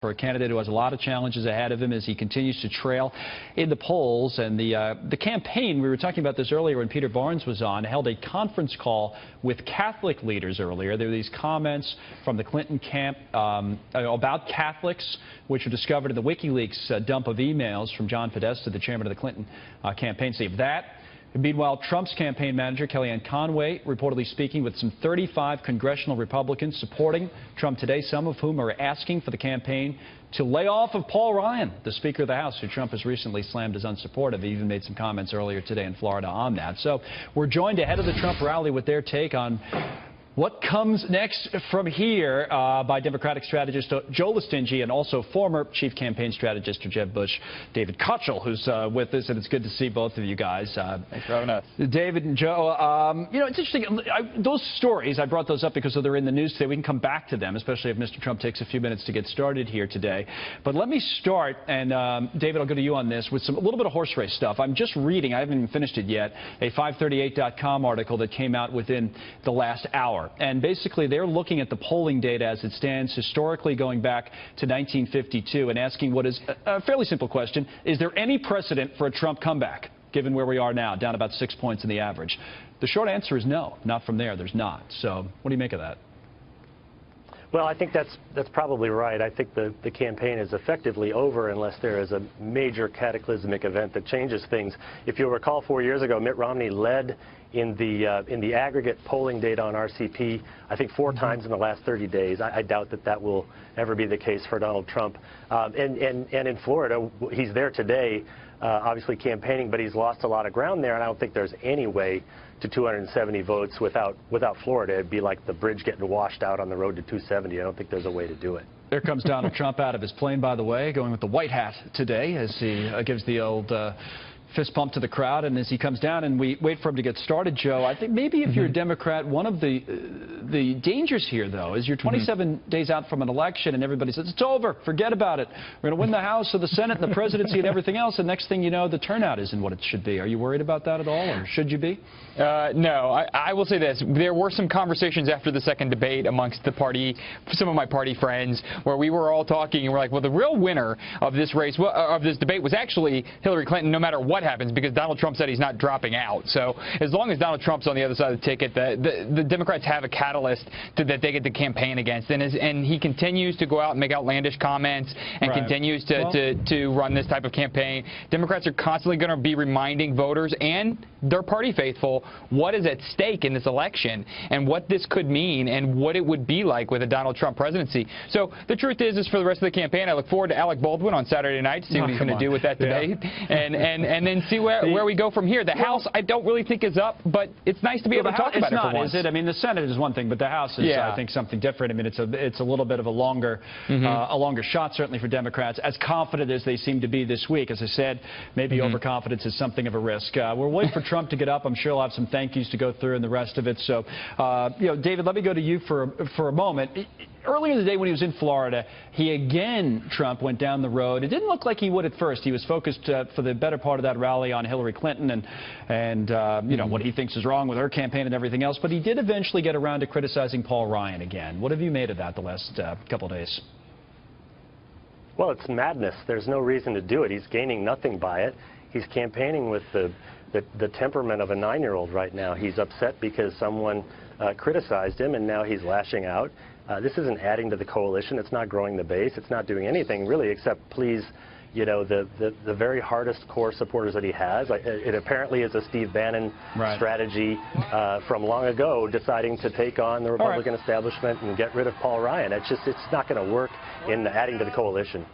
for a candidate who has a lot of challenges ahead of him as he continues to trail in the polls. And the campaign, we were talking about this earlier when Peter Barnes was on, held a conference call with Catholic leaders earlier. There were these comments from the Clinton camp about Catholics, which were discovered in the WikiLeaks dump of emails from John Podesta, the chairman of the Clinton campaign team. Meanwhile, Trump's campaign manager, Kellyanne Conway, reportedly speaking with some 35 congressional Republicans supporting Trump today, some of whom are asking for the campaign to lay off of Paul Ryan, the Speaker of the House, who Trump has recently slammed as unsupportive. He even made some comments earlier today in Florida on that. So we're joined ahead of the Trump rally with their take on what comes next from here by Democratic strategist Joe Lestingi and also former chief campaign strategist for Jeb Bush, David Kochel, who's with us, and it's good to see both of you guys. Thanks for having us. David and Joe, you know, it's interesting. Those stories, I brought those up because they're in the news today. We can come back to them, especially if Mr. Trump takes a few minutes to get started here today. But let me start, and David, I'll go to you on this, with a little bit of horse race stuff. I'm just reading, I haven't even finished it yet, a 538.com article that came out within the last hour. And basically, they're looking at the polling data as it stands historically going back to 1952 and asking what is a fairly simple question. Is there any precedent for a Trump comeback, given where we are now, down about 6 points in the average? The short answer is no. Not from there. There's not. So what do you make of that? Well, I think that's probably right. I think the campaign is effectively over unless there is a major cataclysmic event that changes things. If you'll recall, 4 years ago, Mitt Romney led in the aggregate polling data on RCP, I think 4 times in the last 30 days. I doubt that will ever be the case for Donald Trump. And in Florida, he's there today, obviously campaigning, but he's lost a lot of ground there, and I don't think there's any way to 270 votes without Florida. It'd be like the bridge getting washed out on the road to 270. I don't think there's a way to do it. There comes Donald Trump out of his plane, by the way, going with the white hat today as he gives the old fist pump to the crowd, and as he comes down and we wait for him to get started, Joe, I think maybe if you're a Democrat, one of the dangers here, though, is you're 27 days out from an election and everybody says, it's over, forget about it. We're going to win the House or the Senate and the presidency and everything else, and next thing you know, the turnout isn't what it should be. Are you worried about that at all, or should you be? No, I will say this. There were some conversations after the second debate amongst the party, some of my party friends, where we were all talking and we're like, well, the real winner of this race, of this debate was actually Hillary Clinton, no matter what happens, because Donald Trump said he's not dropping out. So as long as Donald Trump's on the other side of the ticket, the Democrats have a catalyst that they get to campaign against. And he continues to go out and make outlandish comments and continues to run this type of campaign. Democrats are constantly going to be reminding voters and their party faithful what is at stake in this election and what this could mean and what it would be like with a Donald Trump presidency. So the truth is for the rest of the campaign, I look forward to Alec Baldwin on Saturday night to see what he's going to do with that debate and then see where we go from here. The House, I don't really think is up, but it's nice to be able to talk about it for once. Is it? I mean, the Senate is one thing, but the House is, I think, something different. I mean, it's a little bit of a longer shot, certainly for Democrats, as confident as they seem to be this week. As I said, maybe overconfidence is something of a risk. We're waiting for Trump to get up. I'm sure he'll have some thank yous to go through and the rest of it. So, you know, David, let me go to you for a moment. Earlier in the day when he was in Florida, Trump went down the road. It didn't look like he would at first. He was focused for the better part of that rally on Hillary Clinton and you know, what he thinks is wrong with her campaign and everything else. But he did eventually get around to criticizing Paul Ryan again. What have you made of that the last couple of days? Well, it's madness. There's no reason to do it. He's gaining nothing by it. He's campaigning with the temperament of a 9-year-old right now. He's upset because someone criticized him, and now he's lashing out. This isn't adding to the coalition. It's not growing the base. It's not doing anything really except please, you know, the very hardest core supporters that he has. It apparently is a Steve Bannon strategy from long ago, deciding to take on the Republican establishment and get rid of Paul Ryan. It's not going to work in adding to the coalition.